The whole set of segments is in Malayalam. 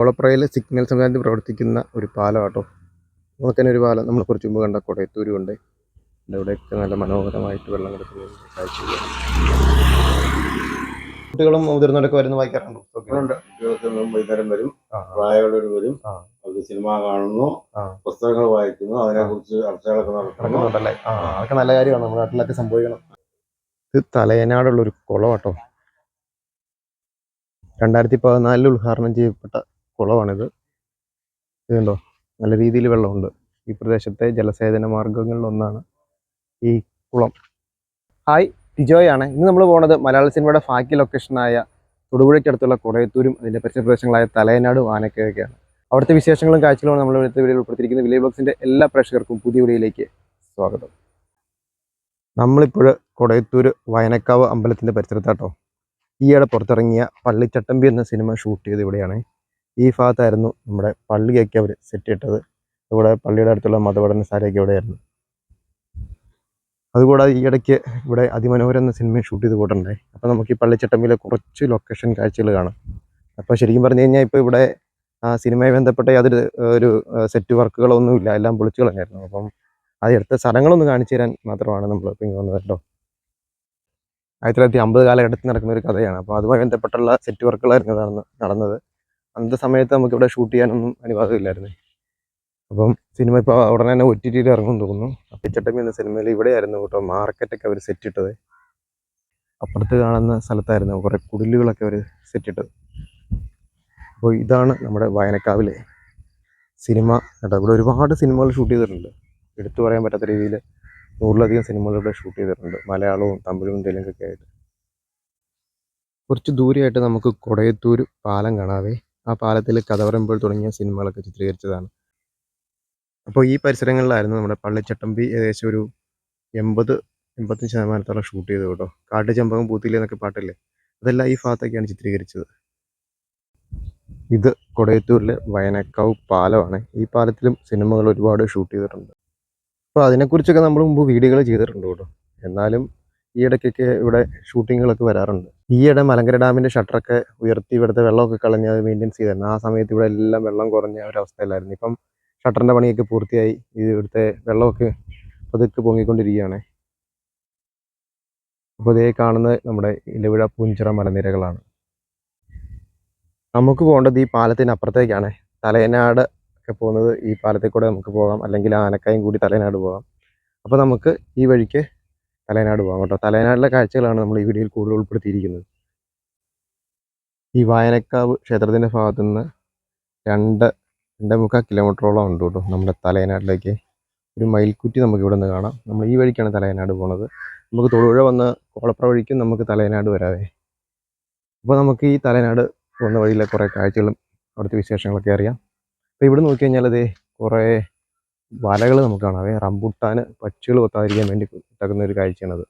കുളപ്പുറയിൽ സിഗ്നൽ സംവിധാനത്തിൽ പ്രവർത്തിക്കുന്ന ഒരു പാലം കേട്ടോ. നമുക്ക് തന്നെ ഒരു പാലം നമ്മൾ കുറച്ച് മുമ്പ് കണ്ട കൊടയത്തൂരുണ്ട്. ഇവിടെയൊക്കെ നല്ല മനോഹരമായിട്ട് വെള്ളം കിടക്കുന്ന കാഴ്ച. കുട്ടികളും മുതിർന്നവരൊക്കെ വരുന്ന വായിക്കാറുണ്ട്. വൈകുന്നേരം വരും, പ്രായമുള്ളവർ വരും, അത് സിനിമ കാണുന്നു, പുസ്തകങ്ങൾ വായിക്കുന്നു, അതിനെക്കുറിച്ച് ചർച്ചകളൊക്കെ നടക്കുന്നുണ്ടല്ലേ. അതൊക്കെ നല്ല കാര്യമാണ്, നമ്മുടെ നാട്ടിലൊക്കെ സംഭവിക്കണം. ഇത് തലയനാടുള്ളൊരു കുളം കേട്ടോ. 2014 ഉദ്ഘാടനം ചെയ്യപ്പെട്ട കുളമാണിത്. ഇതുണ്ടോ, നല്ല രീതിയിൽ വെള്ളമുണ്ട്. ഈ പ്രദേശത്തെ ജലസേചന മാർഗങ്ങളിലൊന്നാണ് ഈ കുളം. ഹായ്, ടിജോയാണ്. ഇന്ന് നമ്മൾ പോകുന്നത് മലയാള സിനിമയുടെ ഭാഗ്യ ലൊക്കേഷനായ തൊടുപുഴയ്ക്കടുത്തുള്ള കൊടയത്തൂരും അതിൻ്റെ പരിസര പ്രദേശങ്ങളായ തലയനാടും ആനക്കയൊക്കെയാണ്. അവിടുത്തെ വിശേഷങ്ങളും കാഴ്ചകളും നമ്മൾ ഇവിടുത്തെ വീഡിയോയിൽ ഉൾപ്പെടുത്തിയിരിക്കുന്ന വില്ലേജ് ബ്ലോഗ്സിൻ്റെ എല്ലാ പ്രേക്ഷകർക്കും പുതിയ വീഡിയോയിലേക്ക് സ്വാഗതം. നമ്മളിപ്പോൾ കൊടയത്തൂർ വയനക്കാവ് അമ്പലത്തിൻ്റെ പരിസരത്താട്ടോ. ഈയിടെ പുറത്തിറങ്ങിയ പള്ളിച്ചട്ടമ്പി എന്ന സിനിമ ഷൂട്ട് ചെയ്ത് ഇവിടെയാണ്. ഈ ഭാഗത്തായിരുന്നു നമ്മുടെ പള്ളിയൊക്കെ അവർ സെറ്റ് ഇട്ടത്. ഇവിടെ പള്ളിയുടെ അടുത്തുള്ള മതപഠനശാലയൊക്കെ ഇവിടെയായിരുന്നു. അതുകൂടാതെ ഈ ഇടയ്ക്ക് ഇവിടെ അതിമനോഹരം എന്ന സിനിമ ഷൂട്ട് ചെയ്ത് പോയിട്ടുണ്ടായി. അപ്പോൾ നമുക്ക് ഈ പള്ളിച്ചട്ടമ്പിയിലെ കുറച്ച് ലൊക്കേഷൻ കാഴ്ചകൾ കാണാം. അപ്പോൾ ശരിക്കും പറഞ്ഞു കഴിഞ്ഞാൽ ഇപ്പോൾ ഇവിടെ സിനിമയെ ബന്ധപ്പെട്ട യാതൊരു ഒരു സെറ്റ് വർക്കുകളൊന്നുമില്ല, എല്ലാം പൊളിച്ചു കളഞ്ഞായിരുന്നു. അപ്പം അത് എടുത്ത സ്ഥലങ്ങളൊന്ന് കാണിച്ചു തരാൻ മാത്രമാണ് നമ്മൾ ഇപ്പോൾ ഇങ്ങനെ വന്നത് കേട്ടോ. 1950 കാലഘട്ടത്തിൽ നടക്കുന്ന ഒരു കഥയാണ്. അപ്പോൾ അതുമായി ബന്ധപ്പെട്ടുള്ള സെറ്റ് വർക്കുകളായിരുന്നു നടന്നത്. അന്നത്തെ സമയത്ത് നമുക്കിവിടെ ഷൂട്ട് ചെയ്യാനൊന്നും അനുവാദമില്ലായിരുന്നു. അപ്പം സിനിമ ഇപ്പോൾ ഉടനെ തന്നെ OTT ഇറങ്ങുമെന്ന് തോന്നുന്നു. പള്ളിച്ചട്ടമ്പി എന്ന സിനിമയിൽ ഇവിടെയായിരുന്നു കേട്ടോ മാർക്കറ്റൊക്കെ അവർ സെറ്റ് ഇട്ടത്. അപ്പുറത്ത് കാണുന്ന സ്ഥലത്തായിരുന്നു കുറേ കുടിലുകളൊക്കെ അവർ സെറ്റ് ഇട്ടത്. അപ്പോൾ ഇതാണ് നമ്മുടെ വയനക്കാവിലെ സിനിമ കേട്ടോ. ഇവിടെ ഒരുപാട് സിനിമകൾ ഷൂട്ട് ചെയ്തിട്ടുണ്ട്. എടുത്തു പറയാൻ പറ്റാത്ത രീതിയിൽ 100-ലധികം സിനിമകൾ ഇവിടെ ഷൂട്ട് ചെയ്തിട്ടുണ്ട്, മലയാളവും തമിഴും തെലുങ്കൊക്കെ ആയിട്ട്. കുറച്ച് ദൂരെയായിട്ട് നമുക്ക് കൊടയത്തൂർ പാലം കാണാവേ. ആ പാലത്തിൽ കഥ പറയുമ്പോൾ തുടങ്ങിയ സിനിമകളൊക്കെ ചിത്രീകരിച്ചതാണ്. അപ്പോൾ ഈ പരിസരങ്ങളിലായിരുന്നു നമ്മുടെ പള്ളിച്ചട്ടമ്പി ഏകദേശം ഒരു 80-85% ഷൂട്ട് ചെയ്തത് കേട്ടോ. കാട്ടുചെമ്പകം പൂത്തില്ലേ എന്നൊക്കെ പാട്ടില്ലേ, അതെല്ലാം ഈ ഭാഗത്തൊക്കെയാണ് ചിത്രീകരിച്ചത്. ഇത് കൊടയത്തൂരിലെ വയനക്കാവ് പാലമാണ്. ഈ പാലത്തിലും സിനിമകൾ ഒരുപാട് ഷൂട്ട് ചെയ്തിട്ടുണ്ട്. അപ്പോൾ അതിനെക്കുറിച്ചൊക്കെ നമ്മൾ മുമ്പ് വീഡിയോകൾ ചെയ്തിട്ടുണ്ട് കേട്ടോ. എന്നാലും ഈ ഇടയ്ക്കൊക്കെ ഇവിടെ ഷൂട്ടിങ്ങുകളൊക്കെ വരാറുണ്ട്. ഈയിടെ മലങ്കര ഡാമിൻ്റെ ഷട്ടറൊക്കെ ഉയർത്തി ഇവിടുത്തെ വെള്ളമൊക്കെ കളഞ്ഞ് അത് മെയിൻറ്റെയിൻസ് ചെയ്തായിരുന്നു. ആ സമയത്ത് ഇവിടെ എല്ലാം വെള്ളം കുറഞ്ഞ ഒരവസ്ഥയിലായിരുന്നു. ഇപ്പം ഷട്ടറിൻ്റെ പണിയൊക്കെ പൂർത്തിയായി. ഇവിടുത്തെ വെള്ളമൊക്കെ പതുക്കെ പൊങ്ങിക്കൊണ്ടിരിക്കുകയാണ്. അപ്പോൾ ഇതേ കാണുന്നത് നമ്മുടെ ഇലവിഴ പൂഞ്ചിറ മലനിരകളാണ്. നമുക്ക് പോകേണ്ടത് ഈ പാലത്തിന് അപ്പുറത്തേക്കാണ്. തലയനാട് ഒക്കെ പോകുന്നത് ഈ പാലത്തിൽ കൂടെ നമുക്ക് പോകാം, അല്ലെങ്കിൽ ആനക്കായും കൂടി തലയനാട് പോകാം. അപ്പോൾ നമുക്ക് ഈ വഴിക്ക് തലയനാട് പോകാം കേട്ടോ. തലയനാടിലെ കാഴ്ചകളാണ് നമ്മൾ ഈ വീഡിയോയിൽ കൂടുതൽ ഉൾപ്പെടുത്തിയിരിക്കുന്നത്. ഈ വായനക്കാവ് ക്ഷേത്രത്തിൻ്റെ ഭാഗത്തു നിന്ന് 2.25 കിലോമീറ്ററോളം ഉണ്ട് കേട്ടോ നമ്മുടെ തലയനാട്ടിലേക്ക്. ഒരു മയിൽക്കുറ്റി നമുക്ക് ഇവിടെ നിന്ന് കാണാം. നമ്മൾ ഈ വഴിക്കാണ് തലയനാട് പോകുന്നത്. നമുക്ക് തൊടുപുഴ വന്ന് കോളപ്ര വഴിക്കും നമുക്ക് തലയനാട് വരാവേ. അപ്പോൾ നമുക്ക് ഈ തലയനാട് പോകുന്ന വഴിയിലെ കുറേ കാഴ്ചകളും അവിടുത്തെ വിശേഷങ്ങളൊക്കെ അറിയാം. അപ്പോൾ ഇവിടെ നോക്കി കഴിഞ്ഞാൽ അതേ കുറേ വലകൾ നമുക്ക് കാണാവേ. റംബുട്ടാന് പക്ഷികൾ കൊത്താതിരിക്കാൻ വേണ്ടി ഇട്ടക്കുന്ന ഒരു കാഴ്ചയാണത്.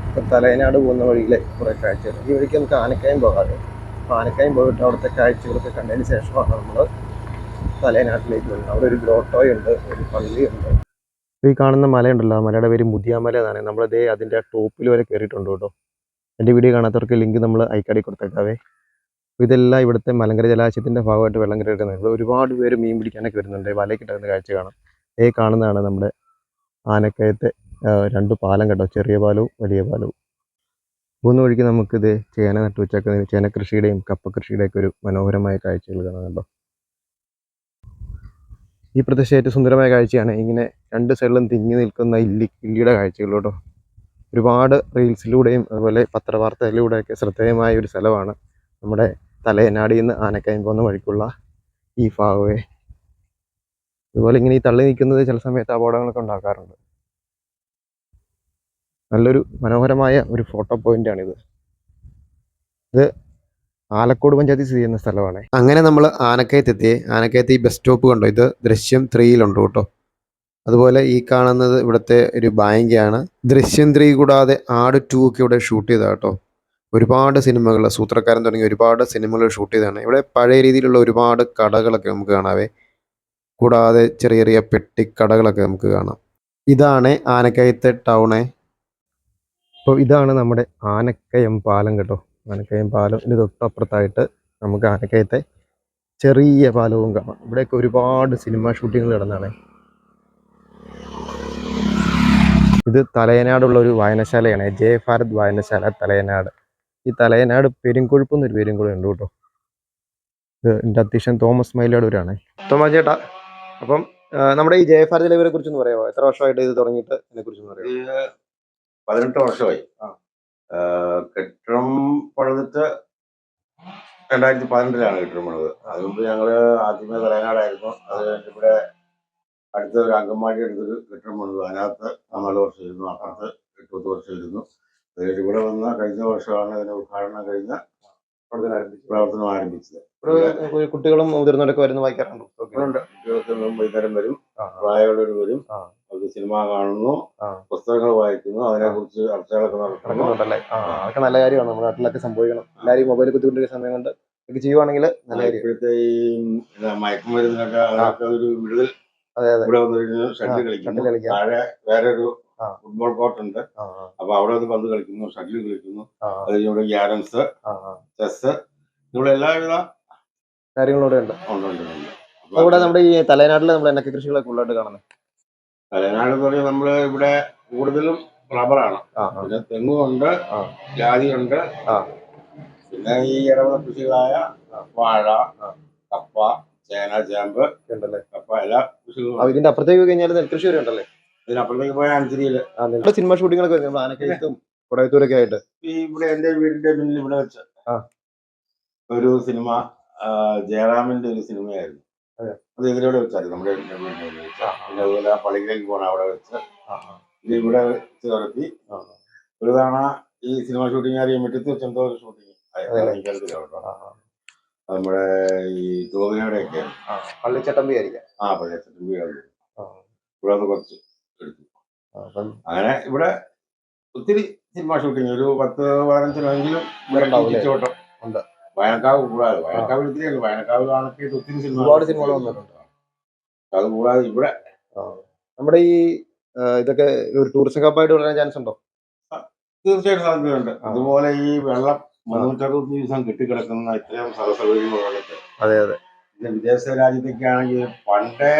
ഇപ്പം തലയനാട് പോകുന്ന വഴിയിലെ കുറേ കാഴ്ചകൾ. ഈ വഴിക്ക് നമുക്ക് ആനക്കായം പോകാതെ. അപ്പോൾ ആനക്കായം പോയിട്ട് അവിടുത്തെ കാഴ്ചകളൊക്കെ കണ്ടതിന് ശേഷമാണ് നമ്മൾ തലയനാട്ടിലേക്ക് വരുന്നത്. അവിടെ ഒരു ഗ്രോട്ടോയുണ്ട്, ഒരു പള്ളിയുണ്ട്. ഈ കാണുന്ന മലയുണ്ടല്ലോ, ആ മലയുടെ പേര് മുതിയാമല എന്നാണ്. നമ്മളതേ അതിൻ്റെ ടോപ്പിൽ വരെ കയറിയിട്ടുണ്ട് കേട്ടോ. എൻ്റെ വീഡിയോ കാണാത്തവർക്ക് ലിങ്ക് നമ്മൾ ഐക്കാടി കൊടുത്തേക്കാവേ. ഇതെല്ലാം ഇവിടുത്തെ മലങ്കര ജലാശയത്തിൻ്റെ ഭാഗമായിട്ട് വെള്ളം കയറിയിട്ടുണ്ട്. ഇവിടെ ഒരുപാട് പേര് മീൻ പിടിക്കാനൊക്കെ വരുന്നുണ്ട്. വലയ്ക്ക് ഇട്ടുന്ന കാഴ്ച കാണാം. കാണുന്നതാണ് നമ്മുടെ ആനക്കയത്തെ 2 പാലം കേട്ടോ, ചെറിയ പാലവും വലിയ പാലവും. പോകുന്ന വഴിക്ക് നമുക്കിത് ചേന നട്ടു വെച്ചേക്കുന്ന ചേന കൃഷിയുടെയും കപ്പ കൃഷിയുടെയൊക്കെ ഒരു മനോഹരമായ കാഴ്ചകൾ കാണാം കേട്ടോ. ഈ പ്രദേശം ഏറ്റവും സുന്ദരമായ കാഴ്ചയാണ് ഇങ്ങനെ 2 സൈഡിലും തിങ്ങി നിൽക്കുന്ന ഇല്ലിയുടെ കാഴ്ചകൾ കേട്ടോ. ഒരുപാട് റീൽസിലൂടെയും അതുപോലെ പത്രവാർത്തയിലൂടെയൊക്കെ ശ്രദ്ധേയമായ ഒരു സ്ഥലമാണ് നമ്മുടെ തലയനാടിൽ നിന്ന് ആനക്കായം പോകുന്ന വഴിക്കുള്ള ഈ ഭാഗമേ. അതുപോലെ ഇങ്ങനെ ഈ തള്ളി നിൽക്കുന്നത് ചില സമയത്ത് അപകടങ്ങളൊക്കെ ഉണ്ടാക്കാറുണ്ട്. നല്ലൊരു മനോഹരമായ ഒരു ഫോട്ടോ പോയിന്റാണിത്. ഇത് ആലക്കോട് പഞ്ചായത്തിൽ സ്ഥിതി ചെയ്യുന്ന സ്ഥലമാണ്. അങ്ങനെ നമ്മൾ ആനക്കയത്ത് ഈ ബസ് സ്റ്റോപ്പ് കണ്ടോ, ഇത് ദൃശ്യം 3-യിലുണ്ട് കേട്ടോ. അതുപോലെ ഈ കാണുന്നത് ഇവിടുത്തെ ഒരു ബാങ്കാണ്. ദൃശ്യം 3 കൂടാതെ ആട് 2 ഒക്കെ ഇവിടെ ഷൂട്ട് ചെയ്ത കേട്ടോ. ഒരുപാട് സിനിമകൾ, സൂത്രക്കാരൻ തുടങ്ങി ഒരുപാട് സിനിമകൾ ഷൂട്ട് ചെയ്തതാണ്. ഇവിടെ പഴയ രീതിയിലുള്ള ഒരുപാട് കടകളൊക്കെ നമുക്ക് കാണാവേ. കൂടാതെ ചെറിയ ചെറിയ പെട്ടിക്കടകളൊക്കെ നമുക്ക് കാണാം. ഇതാണ് ആനക്കയത്തെ ടൗണേ. അപ്പോൾ ഇതാണ് നമ്മുടെ ആനക്കയം പാലം കേട്ടോ. ആനക്കയം പാലം ഇതിന് തൊട്ടപ്പുറത്തായിട്ട് നമുക്ക് ആനക്കയത്തെ ചെറിയ പാലവും കാണാം. ഇവിടെയൊക്കെ ഒരുപാട് സിനിമ ഷൂട്ടിങ്ങൾ നടന്നതാണ്. ഇത് തലയനാടുള്ള ഒരു വായനശാലയാണ്, ജെ ഭാരത് വായനശാല തലയനാട്. ഈ തലയനാട് പെരുങ്കൊഴുപ്പ് എന്നൊരു പേരും കൂടെ ഉണ്ട് കേട്ടോ. ഇത് എൻ്റെ അധ്യക്ഷൻ തോമസ് മൈലാടൂരാണ്. തോമസ് ചേട്ടാ, അപ്പം നമ്മുടെ ഈ ജയഭാരത് ലൈബ്രറിയെ കുറിച്ചൊന്ന് പറയാമോ? എത്ര വർഷമായിട്ട് ഇത് തുടങ്ങിയിട്ട് അതിനെ കുറിച്ചൊന്ന് പറയാമോ? ഇത് 18 വർഷമായി. കെട്ടിടം പണിതിട്ട് 2012-ലാണ് കെട്ടിടം പണിത്. അതുകൊണ്ട് ഞങ്ങള് ആദ്യമേ തലയനാടായിരുന്നു. അത് കഴിഞ്ഞിട്ട് ഇവിടെ അടുത്ത ഒരു അങ്കമാടി അടുത്തൊരു കെട്ടിടം പണിത്. അതിനകത്ത് 4 വർഷം ഇരുന്നു. അപ്പുറത്ത് 8 വർഷം ഇരുന്നു. അത് കഴിഞ്ഞിട്ട് ഇവിടെ വന്ന കഴിഞ്ഞ വർഷമാണ് അതിന്റെ ഉദ്ഘാടനം കഴിഞ്ഞ പ്രവർത്തനം ആരംഭിച്ചത്. കുട്ടികളും മുതിർന്നവരൊക്കെ വരുന്ന വായിക്കാറുണ്ടോ? കുട്ടികൾക്കെല്ലാം വൈകുന്നേരം വരും, പ്രായമുള്ളവർ വരും. അത് സിനിമ കാണുന്നു, പുസ്തകങ്ങൾ വായിക്കുന്നു, അതിനെക്കുറിച്ച് ചർച്ചകളൊക്കെ നടക്കുന്നുണ്ടല്ലേ. അതൊക്കെ നല്ല കാര്യമാണ്. നമ്മുടെ നാട്ടിലൊക്കെ സംഭവിക്കണം. എല്ലാവരും മൊബൈൽ കുത്തിക്കൊണ്ടിരിക്കുന്ന സമയം കൊണ്ട് ഇതൊക്കെ ചെയ്യുവാണെങ്കിൽ നല്ല കാര്യം. ഇപ്പോഴത്തെ ഈ മയക്കുമരുന്നിനൊക്കെ അതൊക്കെ ഒരു വിടുതൽ. ഇവിടെ വന്നു ഷട്ടിൽ കളിക്കുന്നു. താഴെ വേറെ ഒരു ഫുട്ബോൾ കോർട്ട് ഉണ്ട്. അപ്പൊ അവിടെ വന്ന് പന്ത് കളിക്കുന്നു, ഷട്ടിൽ കളിക്കുന്നു. അത് കഴിഞ്ഞ ക്യാരംസ്, ചെസ്, ഇവിടെ എല്ലാവിധ കാര്യങ്ങളോടെ ഉണ്ട്. അതുകൂടെ നമ്മുടെ ഈ തലനാട്ടിൽ നമ്മൾ എന്നൊക്കെ കൃഷികളൊക്കെ ഉള്ളതായിട്ട് കാണുന്നത്? തലനാട് എന്ന് പറഞ്ഞാൽ നമ്മള് ഇവിടെ കൂടുതലും റബ്ബറാണ്. പിന്നെ തെങ്ങുണ്ട്, ജാതിയുണ്ട്, പിന്നെ ഈ ഇടവ കൃഷികളായ വാഴ, കപ്പ, ചേന, ചേമ്പ്, കപ്പ, എല്ലാ കൃഷികളും. ഇതിന്റെ അപ്പുറത്തേക്ക് കഴിഞ്ഞാൽ നെൽകൃഷി വരെ ഉണ്ടല്ലേ? ഇതിനപ്പുറത്തേക്ക് പോയ അഞ്ചരിയില് സിനിമ ഷൂട്ടിങ്ങളൊക്കെ വരുന്നത് ആനക്കയത്തും കൊടയത്തൂരൊക്കെ ആയിട്ട്. ഈ ഇവിടെ എന്റെ വീടിന്റെ പിന്നിൽ ഇവിടെ വെച്ച് ഒരു സിനിമ, ജയറാമിന്റെ ഒരു സിനിമയായിരുന്നു. അത് ഇതിലൂടെ വെച്ചായിരുന്നു, നമ്മുടെ വീടിന്റെ വെച്ച. പിന്നെ അതുപോലെ പള്ളിയിലേക്ക് പോകണം, അവിടെ വെച്ച് ഇത് ഇവിടെ വെച്ച് നടത്തി. ഒരു തവണ ഈ സിനിമ ഷൂട്ടിംഗ് അറിയാൻ മുറ്റത്ത് വെച്ച് എന്തോ ഒരു ഷൂട്ടിങ് നമ്മുടെ ഈ തോതിയുടെ ഒക്കെ പള്ളിച്ചട്ടമ്പി ആയിരിക്കാം. പള്ളിച്ചട്ടമ്പി ഇവിടെ കുറച്ച് എടുത്തു. അങ്ങനെ ഇവിടെ ഒത്തിരി സിനിമ ഷൂട്ടിങ് ഒരു 10-15 ചുവട്ടം ഉണ്ട്. വയനക്കാവ് കൂടാതെ, വയനക്കാവിൽ ഒത്തിരിയല്ല, വയനക്കാവ് ആണെങ്കിൽ ഒത്തിരി ഒരുപാട് സിനിമകൾ വന്നിട്ടുണ്ട്. അത് കൂടാതെ ഇവിടെ നമ്മുടെ ഈ ഇതൊക്കെ ഒരു ടൂറിസം ഹബ്ബായിട്ട് വളരാൻ ചാൻസ് ഉണ്ടോ? തീർച്ചയായിട്ടും സാധ്യതയുണ്ട്. അതുപോലെ ഈ വെള്ളം 360 ദിവസം കെട്ടിക്കിടക്കുന്ന ഇത്രയും സൗകര്യങ്ങളുള്ളത്. അതെ അതെ. പിന്നെ വിദേശ രാജ്യത്തൊക്കെ ആണെങ്കിൽ പണ്ടേ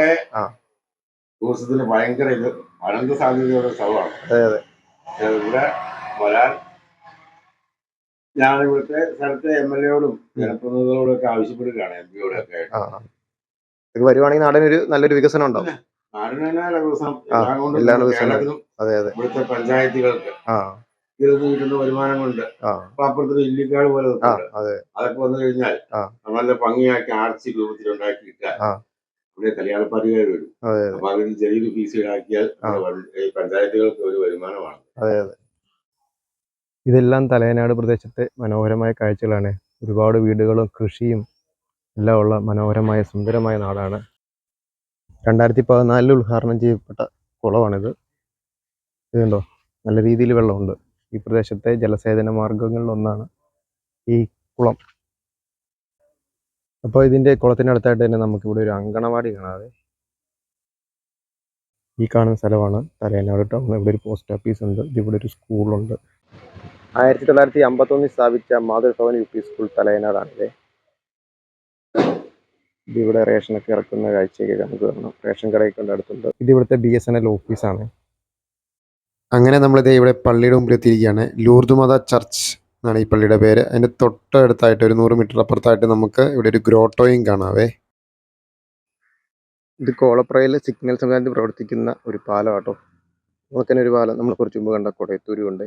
ടൂറിസത്തിന് ഭയങ്കര അനന്ത സാധ്യതയുള്ള സ്ഥലമാണ്. അതെ അതെ. ഇവിടെ വരാൻ ഞാൻ ഇവിടുത്തെ സ്ഥലത്തെ MLA-യോടും ജനപ്രതിനിധികളോടും ഒക്കെ ആവശ്യപ്പെടുകയാണ്, MP-യോടൊക്കെ. ഇത് വരുവാണെങ്കിൽ നാടിനൊരു നല്ലൊരു വികസനം ഉണ്ടാവും. നാടിന് തന്നെ വികസനം കേരളത്തിലും. ഇവിടുത്തെ പഞ്ചായത്തുകൾക്ക് ഇതിൽ നിന്ന് കിട്ടുന്ന വരുമാനം കൊണ്ട് അപ്പൊ അപ്പുറത്തൊരു ഇല്ലിക്കാട് പോലെ അതൊക്കെ വന്നു കഴിഞ്ഞാൽ നല്ല ഭംഗിയാക്കി ആർച്ച് രൂപത്തിൽ ഉണ്ടാക്കിയിട്ട് ഇവിടെ കല്യാണപ്പാടികൾ വരും. അപ്പൊ അതിന് ചെറിയൊരു ഫീസ് ഈടാക്കിയാൽ പഞ്ചായത്തുകൾക്ക് ഒരു വരുമാനമാണ്. അതെ അതെ. ഇതെല്ലാം തലയനാട് പ്രദേശത്തെ മനോഹരമായ കാഴ്ചകളാണ്. ഒരുപാട് വീടുകളും കൃഷിയും എല്ലാം ഉള്ള മനോഹരമായ സുന്ദരമായ നാടാണ്. 2014 ഉദ്ഘാടനം ചെയ്യപ്പെട്ട കുളമാണിത്. ഇതുണ്ടോ, നല്ല രീതിയിൽ വെള്ളമുണ്ട്. ഈ പ്രദേശത്തെ ജലസേചന മാർഗങ്ങളിലൊന്നാണ് ഈ കുളം. അപ്പോൾ ഇതിൻ്റെ കുളത്തിനടുത്തായിട്ട് തന്നെ നമുക്കിവിടെ ഒരു അങ്കണവാടി കാണാതെ. ഈ കാണുന്ന സ്ഥലമാണ് തലയനാട് ടൗൺ. ഇവിടെ ഒരു പോസ്റ്റ് ഓഫീസ് ഉണ്ട്. ഇതിവിടെ ഒരു സ്കൂളുണ്ട്. 1951 സ്ഥാപിച്ച മാതൃഭവൻ UP സ്കൂൾ തലയനാടാണിത്. ഇതിവിടെ റേഷനൊക്കെ ഇറക്കുന്ന കാഴ്ചയൊക്കെ നമുക്ക് കാണാം. റേഷൻ കടയൊക്കെ ഉണ്ട് അടുത്തുണ്ട്. ഇതിവിടുത്തെ BSNL ഓഫീസാണ്. അങ്ങനെ നമ്മളിത് ഇവിടെ പള്ളിയുടെ മുമ്പിൽ എത്തിയിരിക്കുകയാണ്. ലൂർദ് മാതാ ചർച്ച് എന്നാണ് ഈ പള്ളിയുടെ പേര്. അതിൻ്റെ തൊട്ടടുത്തായിട്ട് ഒരു 100 മീറ്റർ അപ്പുറത്തായിട്ട് നമുക്ക് ഇവിടെ ഒരു ഗ്രോട്ടോയും കാണാവേ. ഇത് കോളപ്രയിൽ സിഗ്നൽ സംവിധാനത്തിൽ പ്രവർത്തിക്കുന്ന ഒരു പാലം കേട്ടോ. നമുക്ക് തന്നെ ഒരു പാലം നമ്മൾ കുറച്ച് മുമ്പ് കണ്ട കൊടയത്തൂരും ഉണ്ട്.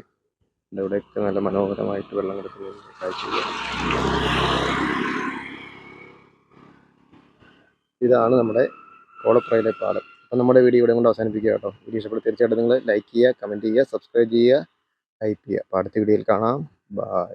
ഇവിടെയൊക്കെ നല്ല മനോഹരമായിട്ട് വെള്ളം കിടക്കുന്ന കാഴ്ചയാണ്. ഇതാണ് നമ്മുടെ കോളപ്രയിലെ പാലം. അപ്പം നമ്മുടെ വീഡിയോ ഇവിടെ കൊണ്ട് അവസാനിപ്പിക്കുക കേട്ടോ. വീഡിയോ ഇഷ്ടപ്പെടുന്ന തീർച്ചയായിട്ടും നിങ്ങൾ ലൈക്ക് ചെയ്യുക, കമൻറ്റ് ചെയ്യുക, സബ്സ്ക്രൈബ് ചെയ്യുക, ടൈപ്പ് ചെയ്യുക. അപ്പോൾ അടുത്ത വീഡിയോയിൽ കാണാം. ബൈ.